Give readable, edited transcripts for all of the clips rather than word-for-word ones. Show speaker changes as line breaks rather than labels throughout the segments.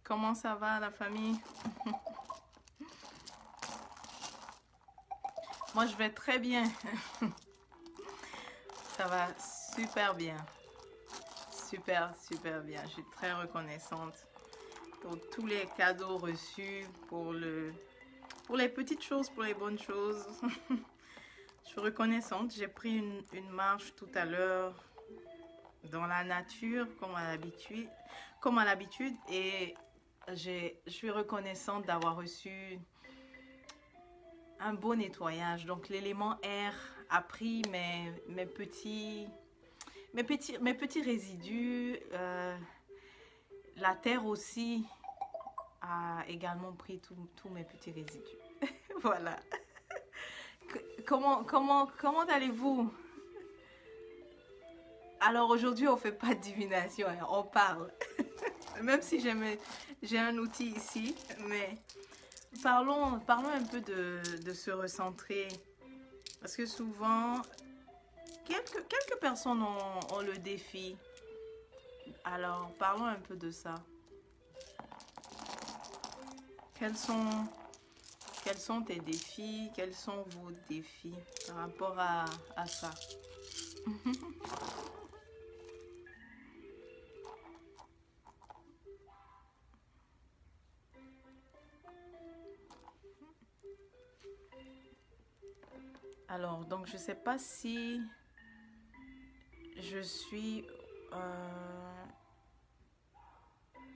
Comment ça va la famille? Moi je vais très bien. Ça va super bien. Super, super bien. Je suis très reconnaissante pour tous les cadeaux reçus, pour les petites choses, pour les bonnes choses. Je suis reconnaissante. J'ai pris une marche tout à l'heure dans la nature, comme à l'habitude, et je suis reconnaissante d'avoir reçu un beau nettoyage. Donc l'élément air a pris mes petits résidus. La terre aussi a également pris tous mes petits résidus. Voilà. Comment allez-vous? Alors aujourd'hui, on fait pas de divination, hein, on parle. Même si j'ai un outil ici, mais parlons un peu de se recentrer. Parce que souvent, quelques personnes ont le défi. Alors, parlons un peu de ça. Quels sont tes défis? Quels sont vos défis par rapport à ça? Alors, donc, je ne sais pas si je suis...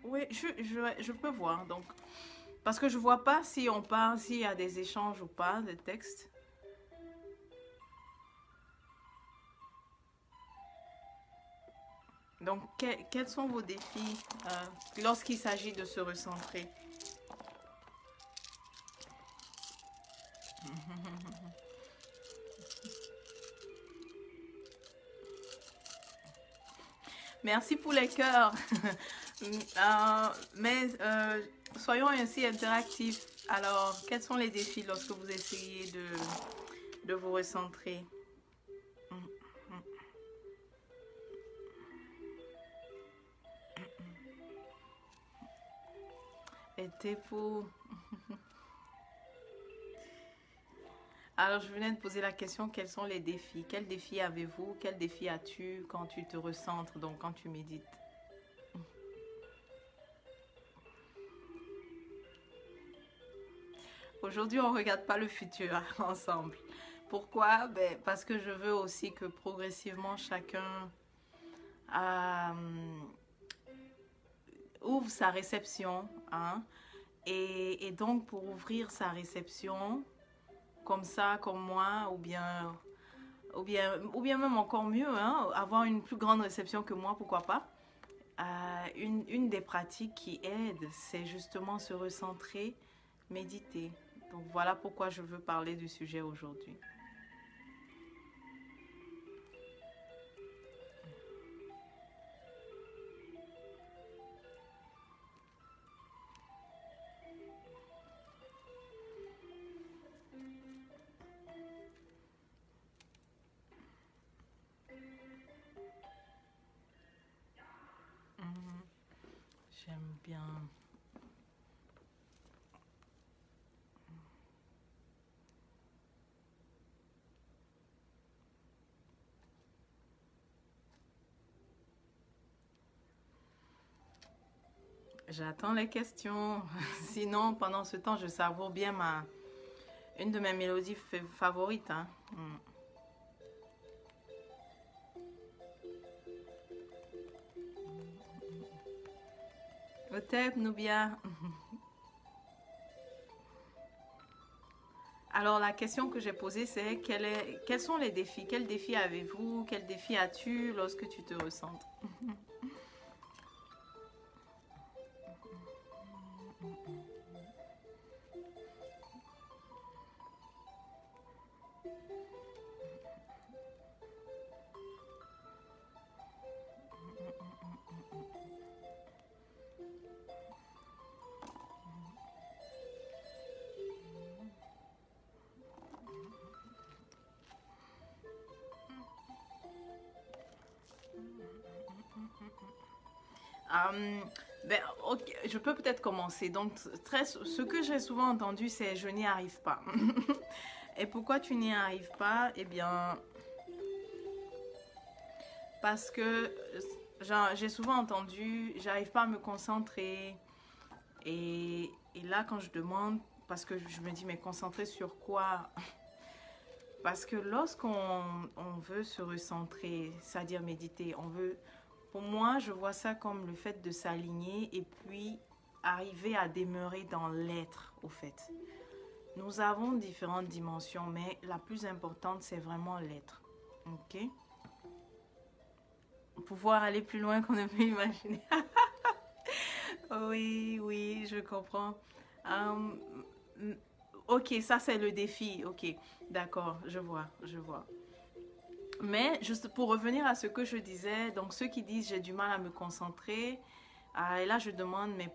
Oui, je peux voir. Donc, parce que je ne vois pas si on parle, s'il y a des échanges ou pas, des textes. Donc, quels sont vos défis lorsqu'il s'agit de se recentrer? Merci pour les cœurs. Mais soyons ainsi interactifs. Alors, quels sont les défis lorsque vous essayez de vous recentrer? Et pour... Alors, je venais de poser la question, quels sont les défis? Quels défis avez-vous? Quel défi as-tu quand tu te recentres, donc quand tu médites? Aujourd'hui, on ne regarde pas le futur ensemble. Pourquoi? Ben, parce que je veux aussi que progressivement, chacun ouvre sa réception. Hein? Et donc, pour ouvrir sa réception, comme ça, comme moi, ou bien même encore mieux, hein, avoir une plus grande réception que moi, pourquoi pas. Une des pratiques qui aide, c'est justement se recentrer, méditer. Donc voilà pourquoi je veux parler du sujet aujourd'hui. J'aime bien. J'attends les questions. Sinon, pendant ce temps, je savoure bien une de mes mélodies favorites. Hein. Otep, Nubia. Alors, la question que j'ai posée, c'est quels sont les défis? Quels défis avez-vous? Quels défis as-tu lorsque tu te recentres? Ben, ok, je peux peut-être commencer. Donc, ce que j'ai souvent entendu, c'est je n'y arrive pas. Et pourquoi tu n'y arrives pas? Eh bien, parce que j'ai souvent entendu, j'arrive pas à me concentrer. Et là, quand je demande, parce que je me dis, mais concentrer sur quoi? Parce que lorsqu'on veut se recentrer, c'est-à-dire méditer, pour moi, je vois ça comme le fait de s'aligner et puis arriver à demeurer dans l'être, au fait. Nous avons différentes dimensions, mais la plus importante, c'est vraiment l'être. Ok? Pouvoir aller plus loin qu'on ne peut imaginer. Oui, oui, je comprends. Hum, ok, ça c'est le défi. Ok, d'accord, je vois. Mais juste pour revenir à ce que je disais, donc ceux qui disent j'ai du mal à me concentrer, et là je demande mais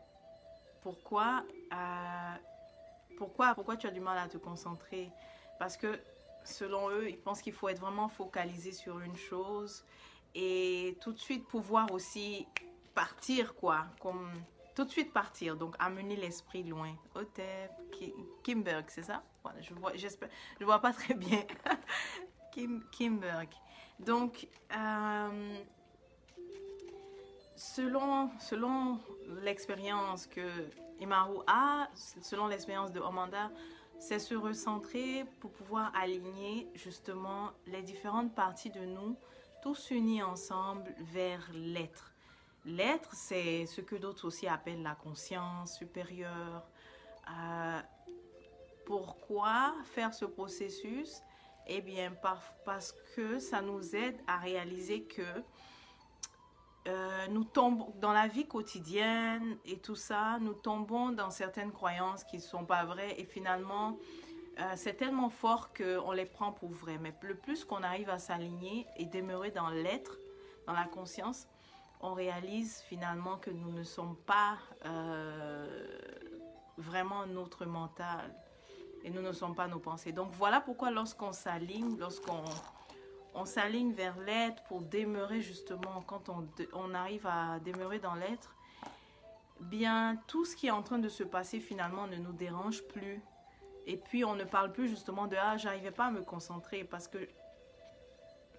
pourquoi, pourquoi tu as du mal à te concentrer? Parce que selon eux, ils pensent qu'il faut être vraiment focalisé sur une chose et tout de suite pouvoir aussi partir quoi, comme tout de suite partir, donc amener l'esprit loin. Otep, Kimberg, c'est ça? Voilà, je vois pas très bien. Kimberg. Donc, selon l'expérience que Imaru a, selon l'expérience de Amanda, c'est se recentrer pour pouvoir aligner justement les différentes parties de nous, tous unis ensemble vers l'être. L'être, c'est ce que d'autres aussi appellent la conscience supérieure. Euh, Pourquoi faire ce processus? Eh bien, parce que ça nous aide à réaliser que nous tombons dans la vie quotidienne et tout ça, nous tombons dans certaines croyances qui ne sont pas vraies et finalement, c'est tellement fort qu'on les prend pour vraies. Mais le plus qu'on arrive à s'aligner et demeurer dans l'être, dans la conscience, on réalise finalement que nous ne sommes pas vraiment notre mental et nous ne sommes pas nos pensées. Donc voilà pourquoi lorsqu'on s'aligne, on s'aligne vers l'être pour demeurer justement, quand on arrive à demeurer dans l'être, bien tout ce qui est en train de se passer finalement ne nous dérange plus. Et puis on ne parle plus justement de ah j'arrivais pas à me concentrer parce que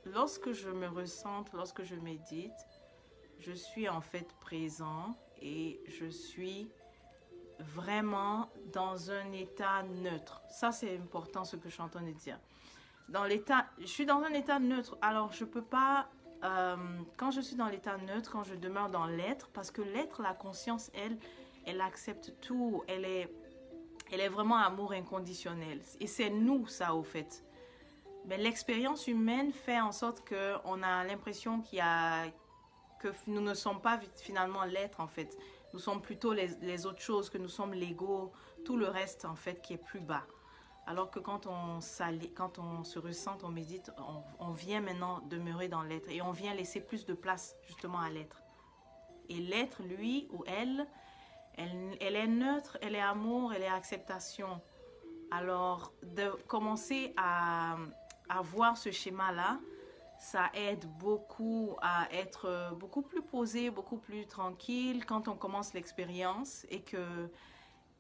lorsque je me ressente, lorsque je médite, je suis en fait présent et je suis vraiment dans un état neutre. Ça c'est important ce que je suis en train de dire. Je suis dans un état neutre. Alors je peux pas, quand je suis dans l'état neutre, quand je demeure dans l'être, parce que l'être, la conscience, elle accepte tout. Elle est vraiment amour inconditionnel. Et c'est nous ça au fait. Mais l'expérience humaine fait en sorte que on a l'impression que nous ne sommes pas finalement l'être en fait. Nous sommes plutôt les autres choses, que nous sommes l'ego, tout le reste en fait qui est plus bas. Alors que quand on se ressent, on médite, on vient maintenant demeurer dans l'être et on vient laisser plus de place justement à l'être. Et l'être, lui ou elle est neutre, elle est amour, elle est acceptation. Alors, de commencer à voir ce schéma-là, ça aide beaucoup à être beaucoup plus posé, beaucoup plus tranquille quand on commence l'expérience et que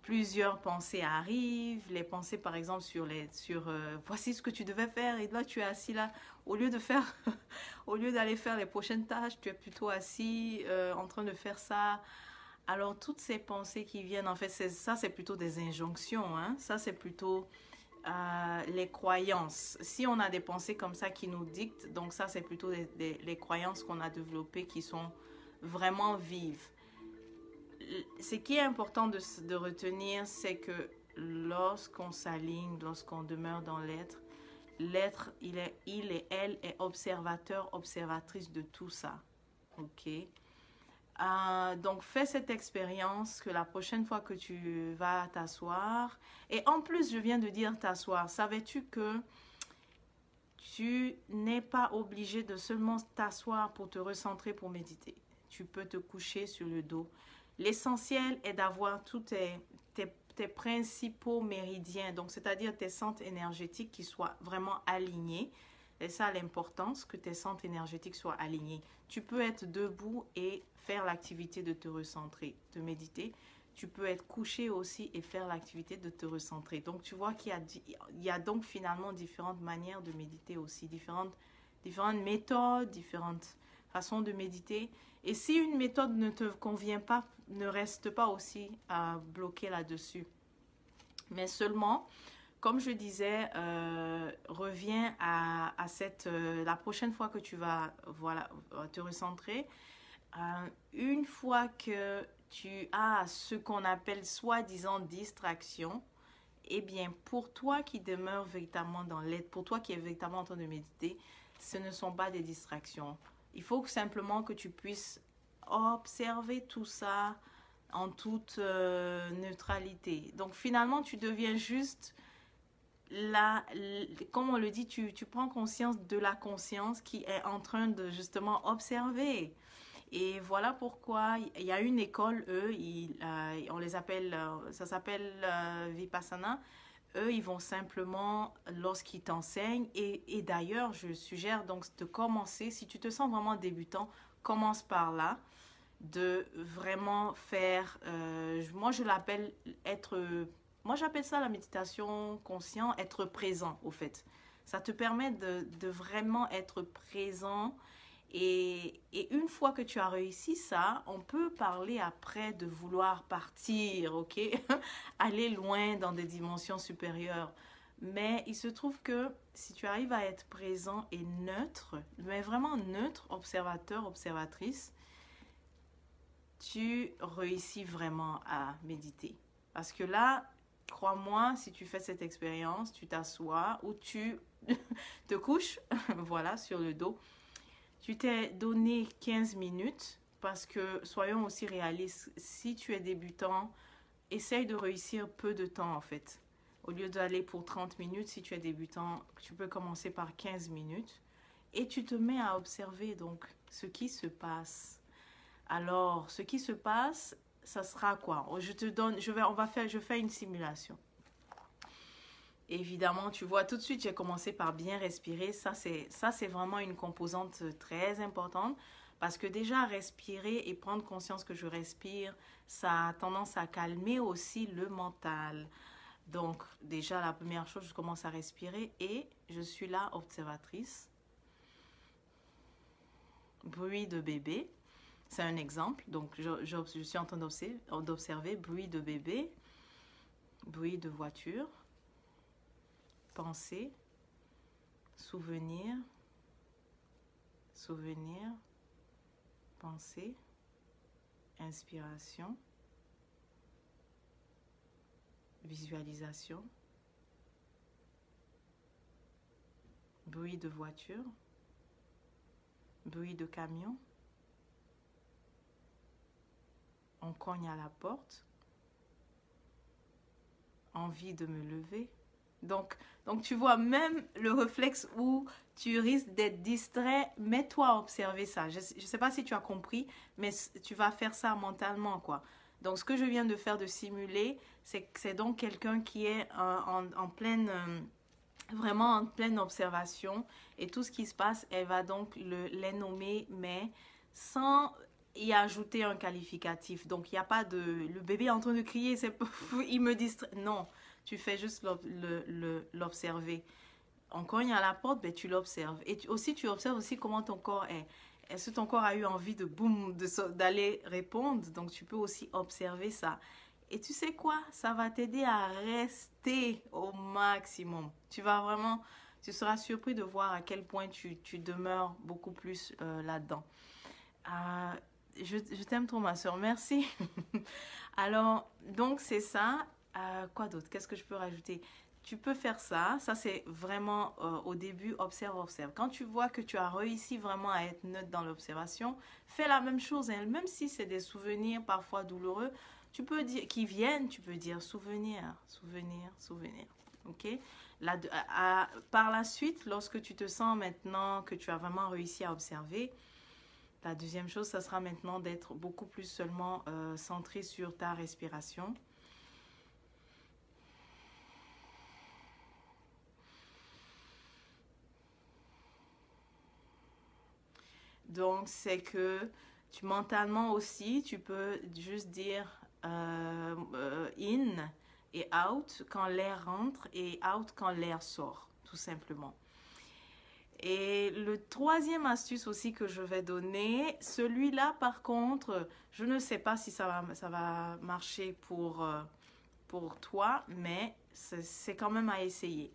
plusieurs pensées arrivent, les pensées par exemple sur voici ce que tu devais faire et là tu es assis là au lieu de faire au lieu d'aller faire les prochaines tâches, tu es plutôt assis en train de faire ça. Alors toutes ces pensées qui viennent en fait ça c'est plutôt des injonctions hein? Ça c'est plutôt les croyances. Si on a des pensées comme ça qui nous dictent, donc ça c'est plutôt les croyances qu'on a développées qui sont vraiment vives. Ce qui est important de retenir, c'est que lorsqu'on s'aligne, lorsqu'on demeure dans l'être, l'être, il et elle est observateur, observatrice de tout ça. Ok? Donc, fais cette expérience que la prochaine fois que tu vas t'asseoir, et en plus, je viens de dire t'asseoir, savais-tu que tu n'es pas obligé de seulement t'asseoir pour te recentrer, pour méditer. Tu peux te coucher sur le dos. L'essentiel est d'avoir tous tes principaux méridiens, donc c'est-à-dire tes centres énergétiques qui soient vraiment alignés. C'est ça l'importance, que tes centres énergétiques soient alignés. Tu peux être debout et faire l'activité de te recentrer, de méditer. Tu peux être couché aussi et faire l'activité de te recentrer. Donc, tu vois qu'il y a donc finalement différentes manières de méditer aussi, différentes méthodes, différentes façons de méditer. Et si une méthode ne te convient pas, ne reste pas aussi à bloquer là-dessus. Mais seulement, comme je disais, reviens à la prochaine fois que tu vas te recentrer. Une fois que tu as ce qu'on appelle soi-disant distraction, eh bien, pour toi qui demeure véritablement dans l'aide, pour toi qui est véritablement en train de méditer, ce ne sont pas des distractions. Il faut simplement que tu puisses observer tout ça en toute neutralité. Donc, finalement, tu deviens juste comme on le dit, tu prends conscience de la conscience qui est en train de justement observer. Et voilà pourquoi il y a une école, eux, on les appelle, ça s'appelle Vipassana. Eux, ils vont simplement, lorsqu'ils t'enseignent, et d'ailleurs, je suggère donc de commencer, si tu te sens vraiment débutant, commence par là, de vraiment faire, moi je l'appelle moi j'appelle ça la méditation conscient, être présent au fait. Ça te permet de vraiment être présent. Et une fois que tu as réussi ça, on peut parler après de vouloir partir, ok? Aller loin dans des dimensions supérieures. Mais il se trouve que si tu arrives à être présent et neutre, mais vraiment neutre, observateur, observatrice, tu réussis vraiment à méditer. Parce que là, crois-moi, si tu fais cette expérience, tu t'assois ou tu te couches, voilà, sur le dos. Tu t'es donné 15 minutes parce que, soyons aussi réalistes, si tu es débutant, essaye de réussir peu de temps en fait. Au lieu d'aller pour 30 minutes, si tu es débutant, tu peux commencer par 15 minutes et tu te mets à observer donc ce qui se passe. Alors, ce qui se passe, ça sera quoi? Je te donne, je fais une simulation. Évidemment, tu vois, tout de suite, j'ai commencé par bien respirer. Ça, c'est vraiment une composante très importante parce que déjà, respirer et prendre conscience que je respire, ça a tendance à calmer aussi le mental. Donc, déjà, la première chose, je commence à respirer et je suis là, observatrice. Bruit de bébé, c'est un exemple. Donc, je suis en train d'observer bruit de bébé, bruit de voiture. Pensée, souvenir, pensée, inspiration, visualisation, bruit de voiture, bruit de camion, on cogne à la porte, envie de me lever. Donc, tu vois, même le réflexe où tu risques d'être distrait, mets-toi à observer ça. Je ne sais pas si tu as compris, mais tu vas faire ça mentalement, quoi. Donc, ce que je viens de faire, de simuler, c'est donc quelqu'un qui est en pleine, vraiment en pleine observation. Et tout ce qui se passe, elle va donc les nommer, mais sans y ajouter un qualificatif. Donc, il n'y a pas de... Le bébé est en train de crier, il me distrait. Non. Tu fais juste l'observer. On cogne à la porte, ben, tu l'observes. Et tu observes aussi comment ton corps est. Est-ce que ton corps a eu envie de boum, d'aller répondre? Donc, tu peux aussi observer ça. Et tu sais quoi? Ça va t'aider à rester au maximum. Tu seras surpris de voir à quel point tu demeures beaucoup plus là-dedans. Je t'aime trop, ma soeur. Merci. Alors, donc, c'est ça. Quoi d'autre? Qu'est-ce que je peux rajouter? Tu peux faire ça. Ça, c'est vraiment au début, observe. Quand tu vois que tu as réussi vraiment à être neutre dans l'observation, fais la même chose. Hein. Même si c'est des souvenirs parfois douloureux, tu peux dire, qui viennent, tu peux dire souvenir. Ok? Par la suite, lorsque tu te sens maintenant que tu as vraiment réussi à observer, la deuxième chose, ça sera maintenant d'être beaucoup plus seulement centré sur ta respiration. Donc, c'est que mentalement aussi, tu peux juste dire in et out quand l'air rentre et out quand l'air sort, tout simplement. Et le troisième astuce aussi que je vais donner, celui-là par contre, je ne sais pas si ça va marcher pour toi, mais c'est quand même à essayer.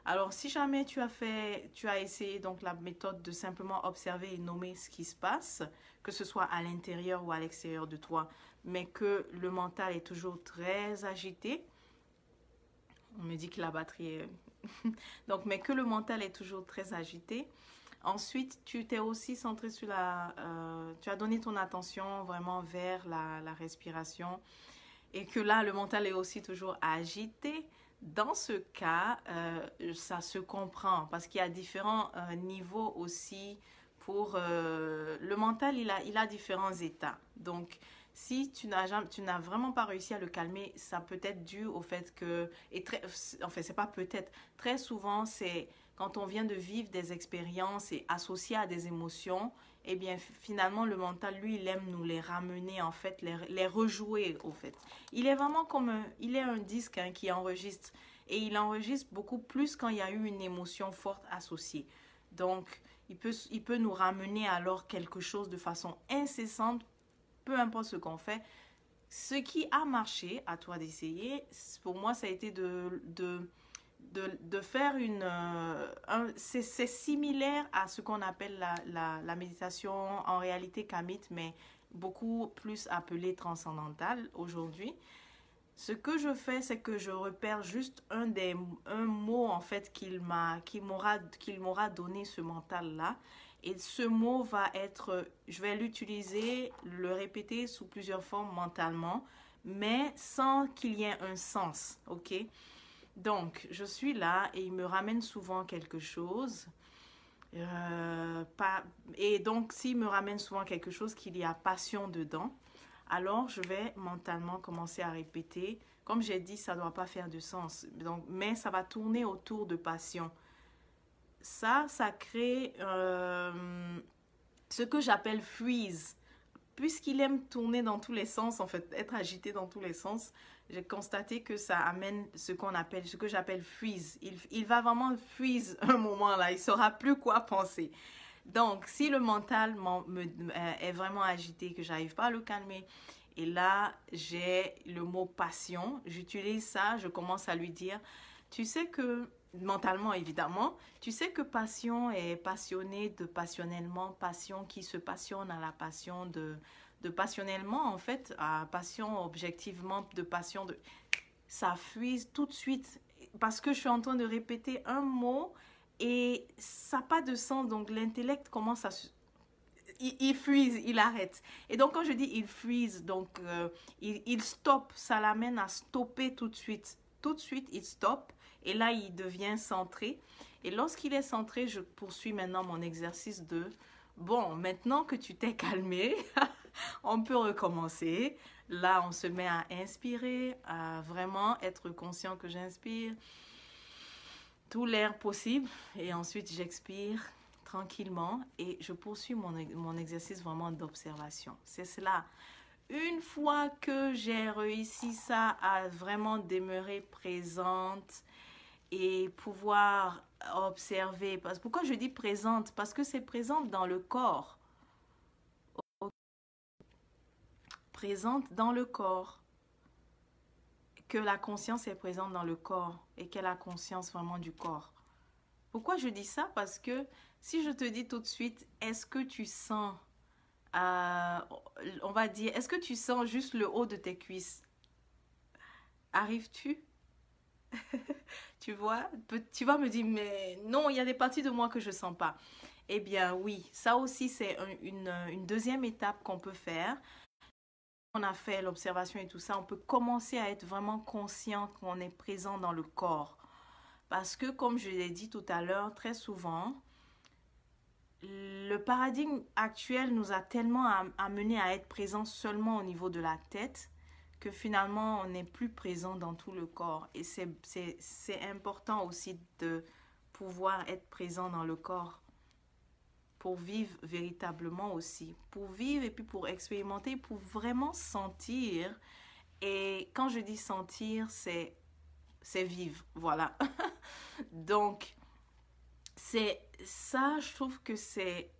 Alors, si jamais tu as essayé donc la méthode de simplement observer et nommer ce qui se passe, que ce soit à l'intérieur ou à l'extérieur de toi, mais que le mental est toujours très agité, on me dit que la batterie est... donc, mais que le mental est toujours très agité. Ensuite, tu t'es aussi centré sur tu as donné ton attention vraiment vers la respiration et que là, le mental est aussi toujours agité. Dans ce cas, ça se comprend parce qu'il y a différents niveaux aussi pour... le mental, il a différents états. Donc, si tu n'as vraiment pas réussi à le calmer, ça peut être dû au fait que... En fait, c'est pas peut-être. Très souvent, c'est quand on vient de vivre des expériences et associées à des émotions, eh bien, finalement, le mental, lui, il aime nous les ramener, en fait, les rejouer, au fait. Il est vraiment comme il est un disque hein, qui enregistre. Et il enregistre beaucoup plus quand il y a eu une émotion forte associée. Donc, il peut nous ramener alors quelque chose de façon incessante, peu importe ce qu'on fait. Ce qui a marché, à toi d'essayer, pour moi, ça a été de faire c'est similaire à ce qu'on appelle la méditation en réalité kamite, mais beaucoup plus appelée transcendantale aujourd'hui. Ce que je fais, c'est que je repère juste un mot en fait qu'il m'aura donné ce mental-là. Et ce mot va être, je vais l'utiliser, le répéter sous plusieurs formes mentalement, mais sans qu'il y ait un sens, ok? Donc, je suis là et il me ramène souvent quelque chose. Et donc, s'il me ramène souvent quelque chose, qu'il y a passion dedans, alors je vais mentalement commencer à répéter. Comme j'ai dit, ça ne doit pas faire de sens. Donc, mais ça va tourner autour de passion. Ça crée ce que j'appelle freeze. Puisqu'il aime tourner dans tous les sens, en fait, être agité dans tous les sens, j'ai constaté que ça amène ce que j'appelle freeze. Il va vraiment freeze un moment là, il ne saura plus quoi penser. Donc, si le mental est vraiment agité, que j'arrive pas à le calmer, et là, j'ai le mot passion, j'utilise ça, je commence à lui dire, tu sais que, mentalement évidemment, tu sais que passion est passionné de passionnellement, passion qui se passionne à la passion de passionnellement, en fait, à passion objectivement, de passion de... Ça fuise tout de suite, parce que je suis en train de répéter un mot, et ça n'a pas de sens, donc l'intellect commence à... Il freeze, il arrête. Et donc quand je dis il freeze, donc il stoppe, ça l'amène à stopper tout de suite. Tout de suite, il stoppe et là, il devient centré. Et lorsqu'il est centré, je poursuis maintenant mon exercice de... Bon, maintenant que tu t'es calmé, on peut recommencer. Là, on se met à inspirer, à vraiment être conscient que j'inspire tout l'air possible et ensuite j'expire tranquillement et je poursuis mon exercice vraiment d'observation. C'est cela. Une fois que j'ai réussi ça à vraiment demeurer présente et pouvoir observer, pourquoi je dis présente? Parce que c'est présente dans le corps. Présente dans le corps. Que la conscience est présente dans le corps et qu'elle a conscience vraiment du corps. Pourquoi je dis ça? Parce que si je te dis tout de suite, est-ce que tu sens, on va dire, est-ce que tu sens juste le haut de tes cuisses? Arrives-tu? Tu vois? Tu vas me dire, mais non, il y a des parties de moi que je ne sens pas. Eh bien oui, ça aussi c'est une deuxième étape qu'on peut faire. On a fait l'observation et tout ça, on peut commencer à être vraiment conscient qu'on est présent dans le corps. Parce que, comme je l'ai dit tout à l'heure, très souvent, le paradigme actuel nous a tellement amené à être présent seulement au niveau de la tête que finalement, on n'est plus présent dans tout le corps. Et c'est important aussi de pouvoir être présent dans le corps. pour vivre véritablement aussi. Pour vivre et puis pour expérimenter, pour vraiment sentir. Et quand je dis sentir, c'est vivre, voilà. Donc, c'est ça, je trouve que c'est,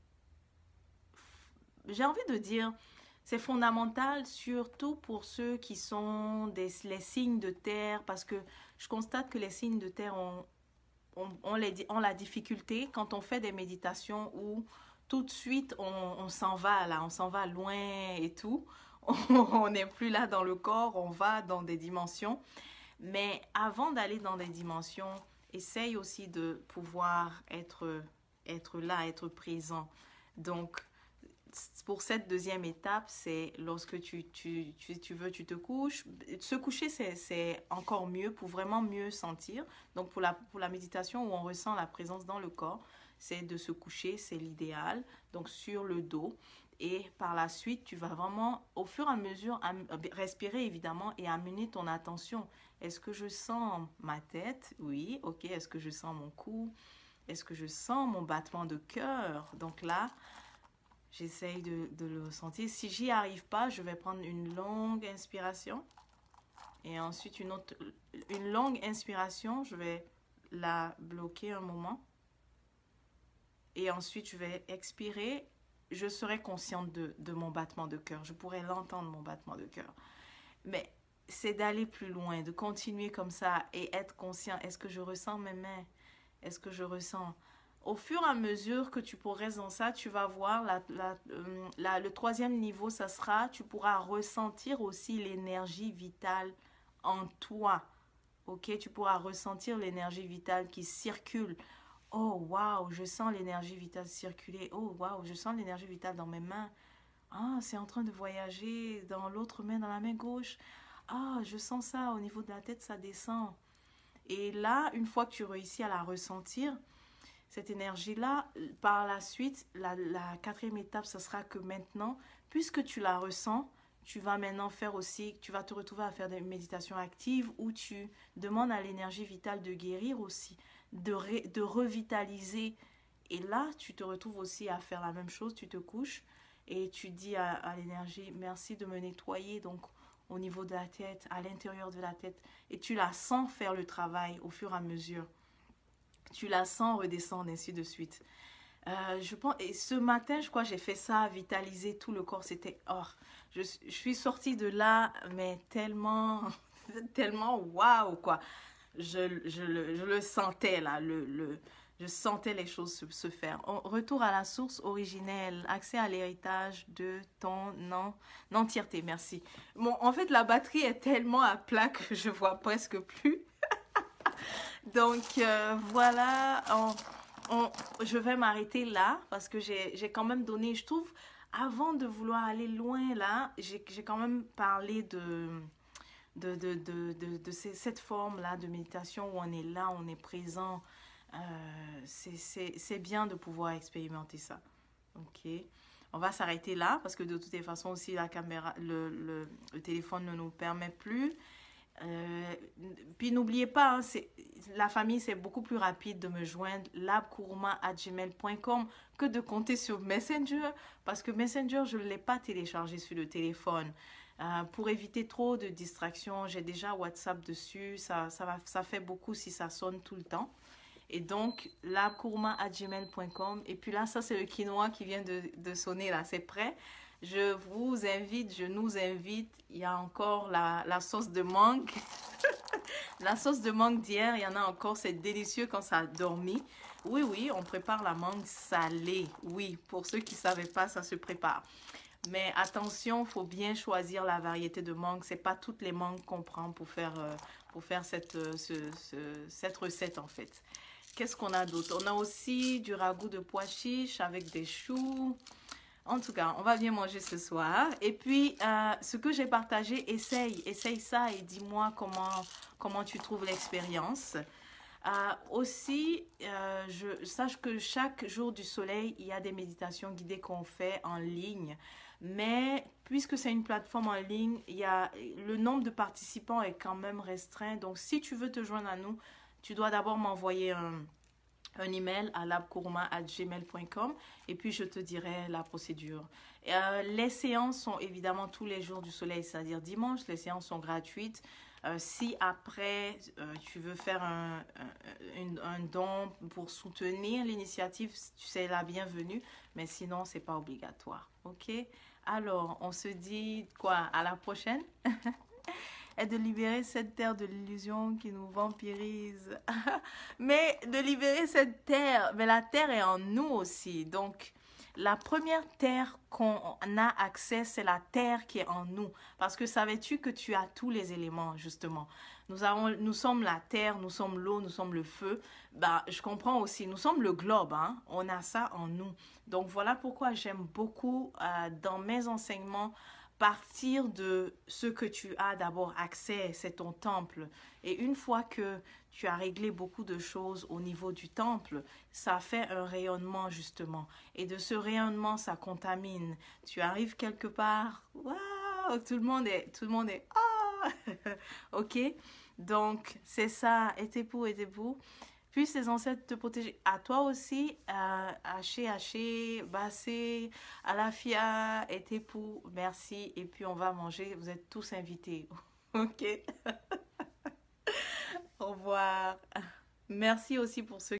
j'ai envie de dire, c'est fondamental, surtout pour ceux qui sont les signes de terre, parce que je constate que les signes de terre ont la difficulté quand on fait des méditations où tout de suite on s'en va là, on s'en va loin et tout. On n'est plus là dans le corps, on va dans des dimensions. Mais avant d'aller dans des dimensions, essaye aussi de pouvoir être là, être présent. Donc, pour cette deuxième étape, c'est lorsque tu veux, tu te couches. Se coucher, c'est encore mieux pour vraiment mieux sentir. Donc, pour la méditation où on ressent la présence dans le corps, c'est de se coucher, c'est l'idéal. Donc, sur le dos. Et par la suite, tu vas vraiment, au fur et à mesure, respirer évidemment et amener ton attention. Est-ce que je sens ma tête? Oui, ok. Est-ce que je sens mon cou? Est-ce que je sens mon battement de cœur? Donc là, j'essaye de le ressentir. Si j'y arrive pas, je vais prendre une longue inspiration. Et ensuite, une longue inspiration, je vais la bloquer un moment. Et ensuite, je vais expirer. Je serai consciente de mon battement de cœur. Je pourrais l'entendre, mon battement de cœur. Mais c'est d'aller plus loin, de continuer comme ça et être conscient. Est-ce que je ressens mes mains? Est-ce que je ressens? Au fur et à mesure que tu progresses dans ça, tu vas voir le troisième niveau, ça sera, tu pourras ressentir aussi l'énergie vitale en toi. Ok, tu pourras ressentir l'énergie vitale qui circule. Oh, waouh, je sens l'énergie vitale circuler. Oh, waouh, je sens l'énergie vitale dans mes mains. Ah, c'est en train de voyager dans l'autre main, dans la main gauche. Ah, je sens ça au niveau de la tête, ça descend. Et là, une fois que tu réussis à la ressentir, cette énergie-là, par la suite, la quatrième étape, ce sera que maintenant, puisque tu la ressens, tu vas maintenant faire aussi, tu vas te retrouver à faire des méditations actives où tu demandes à l'énergie vitale de guérir aussi, de revitaliser. Et là, tu te retrouves aussi à faire la même chose, tu te couches et tu dis à l'énergie, merci de me nettoyer, donc au niveau de la tête, à l'intérieur de la tête. Et tu la sens faire le travail au fur et à mesure. Tu la sens redescendre, ainsi de suite. Je pense, et ce matin, je crois, j'ai fait ça, vitaliser tout le corps. C'était, oh, je suis sortie de là, mais tellement, tellement waouh, quoi. Je le sentais, là, je sentais les choses se faire. Retour à la source originelle, accès à l'héritage de ton entièreté, merci. Bon, en fait, la batterie est tellement à plat que je vois presque plus. Donc, voilà, je vais m'arrêter là parce que j'ai quand même donné, je trouve, avant de vouloir aller loin là, j'ai quand même parlé de cette forme-là de méditation où on est là, on est présent. C'est bien de pouvoir expérimenter ça. Ok, on va s'arrêter là parce que de toutes les façons aussi la caméra, le téléphone ne nous permet plus. Puis n'oubliez pas, hein, la famille, c'est beaucoup plus rapide de me joindre labkourma@gmail.com que de compter sur Messenger parce que Messenger, je ne l'ai pas téléchargé sur le téléphone. Pour éviter trop de distractions, j'ai déjà WhatsApp dessus, ça fait beaucoup si ça sonne tout le temps. Et donc, labkourma@gmail.com. Et puis là, ça c'est le quinoa qui vient de sonner là, c'est prêt. Je vous invite, je nous invite. Il y a encore la sauce de mangue. La sauce de mangue d'hier, il y en a encore. C'est délicieux quand ça a dormi. Oui, oui, on prépare la mangue salée. Oui, pour ceux qui ne savaient pas, ça se prépare. Mais attention, il faut bien choisir la variété de mangue. Ce n'est pas toutes les mangues qu'on prend pour faire cette recette en fait. Qu'est-ce qu'on a d'autre? On a aussi du ragoût de pois chiches avec des choux. En tout cas, on va bien manger ce soir. Et puis, ce que j'ai partagé, essaye ça et dis-moi comment tu trouves l'expérience. Aussi, sache que chaque jour du soleil, il y a des méditations guidées qu'on fait en ligne. Mais puisque c'est une plateforme en ligne, le nombre de participants est quand même restreint. Donc, si tu veux te joindre à nous, tu dois d'abord m'envoyer un email à labkourma@gmail.com et puis je te dirai la procédure. Les séances sont évidemment tous les jours du soleil, c'est-à-dire dimanche. Les séances sont gratuites. Si après tu veux faire un don pour soutenir l'initiative, tu sais la bienvenue, mais sinon c'est pas obligatoire. Ok? Alors on se dit quoi? À la prochaine. Et de libérer cette terre de l'illusion qui nous vampirise. Mais de libérer cette terre, mais la terre est en nous aussi. Donc, la première terre qu'on a accès, c'est la terre qui est en nous. Parce que savais-tu que tu as tous les éléments, justement. Nous sommes la terre, nous sommes l'eau, nous sommes le feu. Ben, je comprends aussi, nous sommes le globe, hein? On a ça en nous. Donc, voilà pourquoi j'aime beaucoup dans mes enseignements partir de ce que tu as d'abord accès, c'est ton temple. Et une fois que tu as réglé beaucoup de choses au niveau du temple, ça fait un rayonnement justement. Et de ce rayonnement, ça contamine. Tu arrives quelque part, waouh, tout le monde est, ah, ok? Donc, c'est ça, et puis ses ancêtres te protéger. À toi aussi, Haché, Bassé, Alafia et tes poux, merci. Et puis on va manger, vous êtes tous invités. Ok? Au revoir. Merci aussi pour ceux